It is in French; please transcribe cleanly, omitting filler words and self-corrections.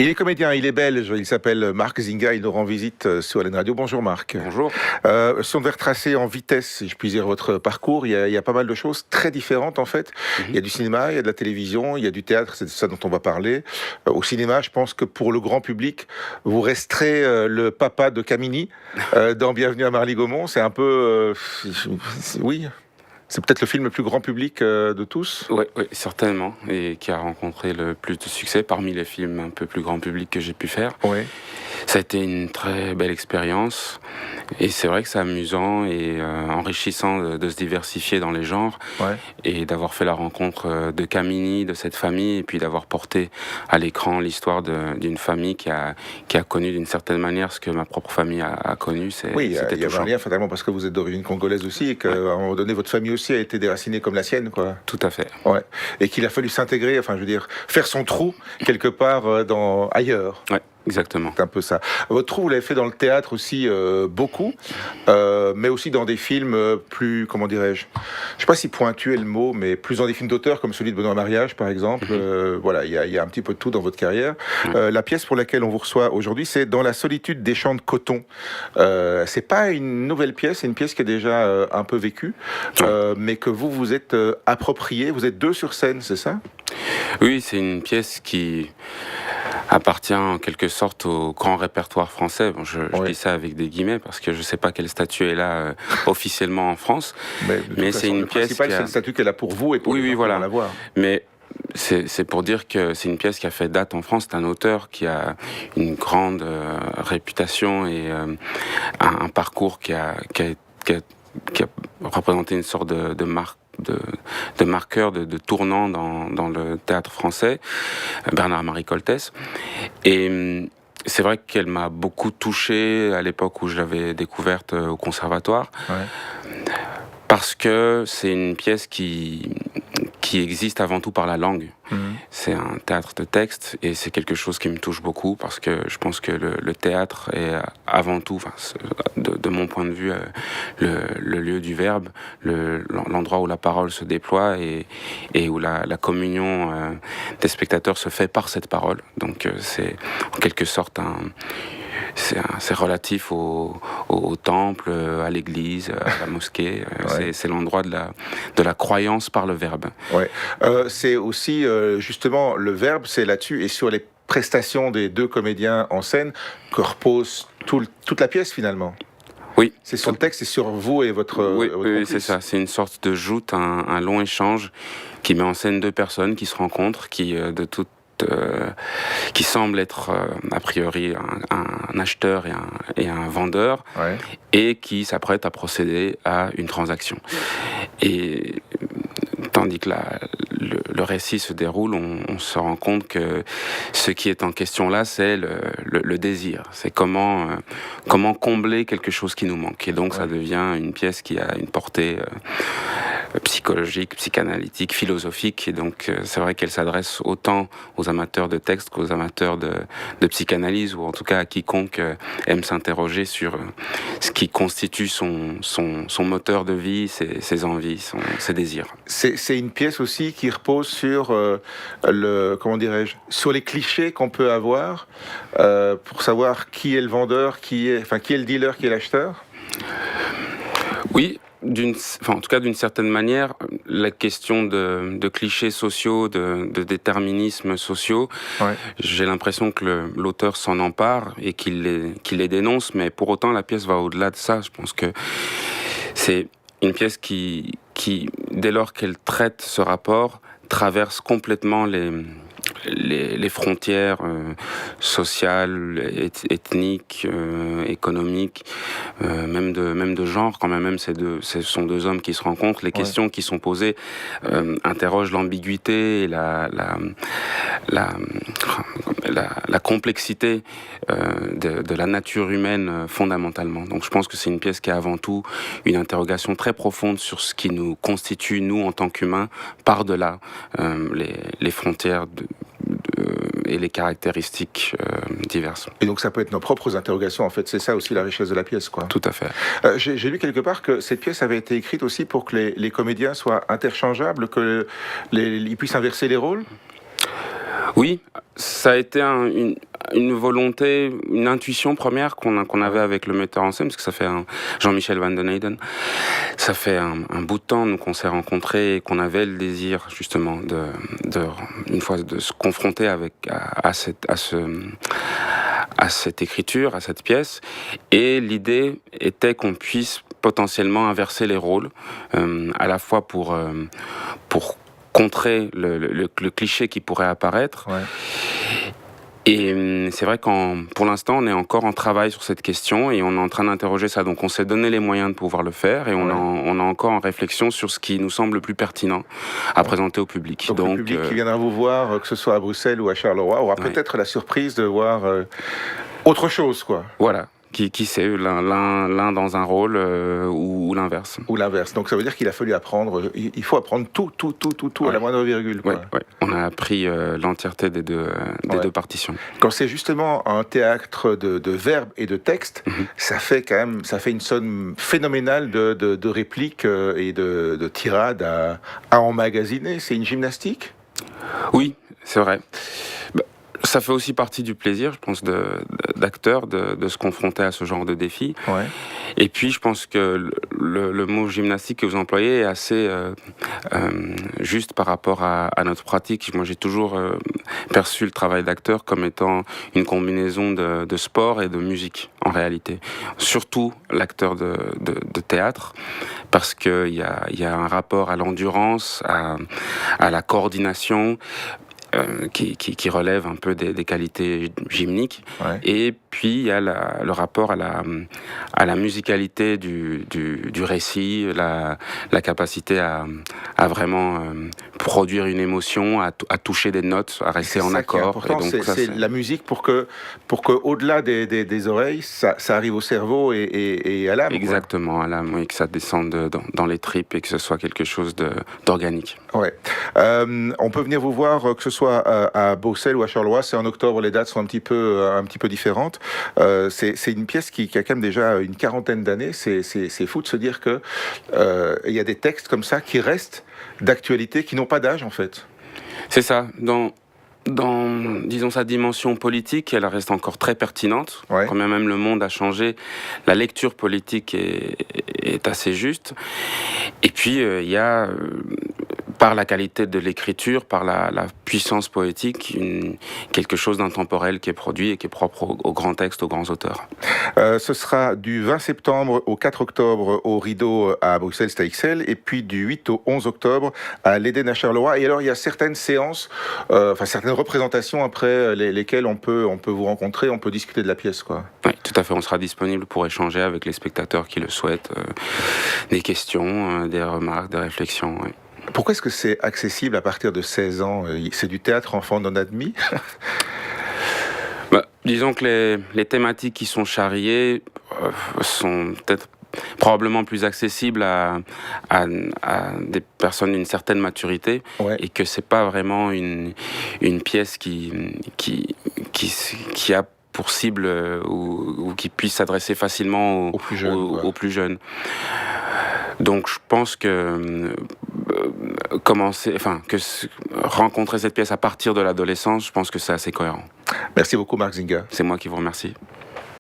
Il est comédien, il est belge, il s'appelle Marc Zinga, il nous rend visite sur LN Radio. Bonjour Marc. Bonjour. Si on devait retracer en vitesse, si je puis dire, votre parcours, il y a pas mal de choses très différentes en fait. Il y a du cinéma, il y a de la télévision, il y a du théâtre, c'est de ça dont on va parler. Au cinéma, je pense que pour le grand public, vous resterez le papa de Camini dans Bienvenue à Marly-Gaumont. C'est un peu... oui, c'est peut-être le film le plus grand public de tous. Oui, certainement, et qui a rencontré le plus de succès parmi les films un peu plus grand public que j'ai pu faire. Oui. Ça a été une très belle expérience, et c'est vrai que c'est amusant et enrichissant de se diversifier dans les genres, Ouais. et d'avoir fait la rencontre de Camini, de cette famille, et puis d'avoir porté à l'écran l'histoire d'une famille qui a connu d'une certaine manière ce que ma propre famille a connu. Oui, C'était il y a un touchant. lien fatalement parce que vous êtes d'origine congolaise aussi et qu'à un moment donné, votre famille aussi a été déracinée comme la sienne, quoi. Tout à fait. Ouais. Et qu'il a fallu s'intégrer, enfin, je veux dire, faire son trou quelque part ailleurs. Ouais, exactement. C'est un peu ça. Votre trou, vous l'avez fait dans le théâtre aussi beaucoup, mais aussi dans des films plus, comment dirais-je, je sais pas si pointu est le mot, mais plus dans des films d'auteur comme celui de Benoît Mariage, par exemple. Voilà, il y a un petit peu de tout dans votre carrière. La pièce pour laquelle on vous reçoit aujourd'hui, c'est Dans la solitude des champs de coton. C'est pas une nouvelle pièce, c'est une pièce qui est déjà un peu vécue, mais que vous êtes approprié. Vous êtes deux sur scène, c'est ça? Oui, c'est une pièce qui appartient en quelque sorte au grand répertoire français. Bon, je dis ça avec des guillemets parce que je ne sais pas quel statut est là officiellement en France. Mais c'est une pièce qui a... c'est le statut qu'elle a pour vous et pour les gens qui voilà. vont la voir. Mais c'est pour dire que c'est une pièce qui a fait date en France. C'est un auteur qui a une grande réputation et un parcours qui a représenté une sorte de marque, de marqueur, de tournant dans le théâtre français, Bernard-Marie Coltès. Et c'est vrai qu'elle m'a beaucoup touché à l'époque où je l'avais découverte au conservatoire, parce que c'est une pièce qui existe avant tout par la langue. C'est un théâtre de texte et c'est quelque chose qui me touche beaucoup parce que je pense que le théâtre est avant tout, de mon point de vue, le lieu du verbe, l'endroit où la parole se déploie et où la communion des spectateurs se fait par cette parole. Donc c'est en quelque sorte c'est relatif au temple, à l'église, à la mosquée. C'est l'endroit de la croyance par le verbe. Ouais. C'est aussi justement le verbe, c'est là-dessus et sur les prestations des deux comédiens en scène que repose toute la pièce finalement. Oui. C'est sur le texte et sur vous et votre. Oui, c'est ça. C'est une sorte de joute, un long échange qui met en scène deux personnes qui se rencontrent, qui semble être a priori un acheteur et un vendeur, et qui s'apprête à procéder à une transaction. Et tandis que le récit se déroule, on se rend compte que ce qui est en question là, c'est le désir. C'est comment combler quelque chose qui nous manque. Et donc ça devient une pièce qui a une portée psychologique, psychanalytique, philosophique. Et donc c'est vrai qu'elle s'adresse autant aux amateurs de texte qu'aux amateurs de psychanalyse, ou en tout cas à quiconque aime s'interroger sur ce qui constitue son moteur de vie, ses envies, ses désirs. C'est une pièce aussi qui repose sur comment dirais-je, sur les clichés qu'on peut avoir pour savoir qui est le vendeur, qui est le dealer, qui est l'acheteur. Oui. En tout cas, d'une certaine manière, la question de clichés sociaux, de déterminismes sociaux, j'ai l'impression que l'auteur s'en empare et qu'il les dénonce, mais pour autant, la pièce va au-delà de ça. Je pense que c'est une pièce qui, dès lors qu'elle traite ce rapport, traverse complètement les frontières sociales, ethniques, économiques, même de genre, quand même ce sont deux hommes qui se rencontrent. Les questions qui sont posées interrogent l'ambiguïté et la complexité de la nature humaine fondamentalement. Donc je pense que c'est une pièce qui est avant tout une interrogation très profonde sur ce qui nous constitue, nous, en tant qu'humains, par-delà les frontières et les caractéristiques diverses. Et donc ça peut être nos propres interrogations, en fait, c'est ça aussi la richesse de la pièce, quoi. Tout à fait. J'ai lu quelque part que cette pièce avait été écrite aussi pour que les comédiens soient interchangeables, qu'ils puissent inverser les rôles. Oui, ça a été une volonté, une intuition première qu'on avait avec le metteur en scène, parce que ça fait Jean-Michel Van den Eyden. Ça fait un bout de temps nous qu'on s'est rencontrés et qu'on avait le désir justement une fois de se confronter à cette écriture, à cette pièce. Et l'idée était qu'on puisse potentiellement inverser les rôles, à la fois pour contrer le cliché qui pourrait apparaître. Ouais. Et c'est vrai pour l'instant, on est encore en travail sur cette question et on est en train d'interroger ça. Donc on s'est donné les moyens de pouvoir le faire et on est encore en réflexion sur ce qui nous semble le plus pertinent à présenter au public. Donc le public qui viendra vous voir, que ce soit à Bruxelles ou à Charleroi, aura peut-être la surprise de voir autre chose, quoi. Voilà. Qui sait, l'un dans un rôle ou l'inverse. Ou l'inverse. Donc ça veut dire qu'il a fallu apprendre, il faut apprendre tout à la moindre virgule. Ouais. On a appris l'entièreté des deux partitions. Quand c'est justement un théâtre de verbes et de textes, ça fait une somme phénoménale de répliques et de tirades à emmagasiner. C'est une gymnastique ? Oui, c'est vrai. Ça fait aussi partie du plaisir, je pense, d'acteur, de se confronter à ce genre de défi. Ouais. Et puis, je pense que le mot gymnastique que vous employez est assez juste par rapport à notre pratique. Moi, j'ai toujours perçu le travail d'acteur comme étant une combinaison de sport et de musique, en réalité. Surtout l'acteur de théâtre, parce qu'il y a un rapport à l'endurance, à la coordination, qui relève un peu des qualités gymniques. Ouais. Et puis il y a le rapport à la musicalité du récit, la capacité à vraiment produire une émotion, à toucher des notes, à rester en accord. Et donc c'est la musique pour que au-delà des oreilles, ça arrive au cerveau et à l'âme. Exactement, quoi. À l'âme, oui, que ça descende dans les tripes et que ce soit quelque chose d'organique. Ouais. On peut venir vous voir, que ce soit à Bruxelles ou à Charleroi. C'est en octobre, les dates sont un petit peu différentes. C'est une pièce qui a quand même déjà une quarantaine d'années. C'est fou de se dire que il y a des textes comme ça qui restent d'actualité, qui n'ont pas d'âge en fait. C'est ça. Dans disons, sa dimension politique, elle reste encore très pertinente. Ouais. Quand même le monde a changé, la lecture politique est assez juste. Et puis, il y a, par la qualité de l'écriture, par la puissance poétique, quelque chose d'intemporel qui est produit et qui est propre aux grands textes, aux grands auteurs. Ce sera du 20 septembre au 4 octobre au Rideau à Bruxelles, c'est à XL, et puis du 8 au 11 octobre à l'Éden à Charleroi. Et alors, il y a certaines séances, certaines représentations après lesquelles on peut vous rencontrer, on peut discuter de la pièce, quoi. Oui, tout à fait. On sera disponible pour échanger avec les spectateurs qui le souhaitent. Des questions, des remarques, des réflexions. Oui. Pourquoi est-ce que c'est accessible à partir de 16 ans ? C'est du théâtre enfant non admis ? Disons que les thématiques qui sont charriées sont peut-être probablement plus accessibles à des personnes d'une certaine maturité, ouais. Et que c'est pas vraiment une pièce qui a pour cible ou qui puisse s'adresser facilement aux plus jeunes. Donc je pense que rencontrer cette pièce à partir de l'adolescence, je pense que c'est assez cohérent. Merci beaucoup Marc Zinga. C'est moi qui vous remercie.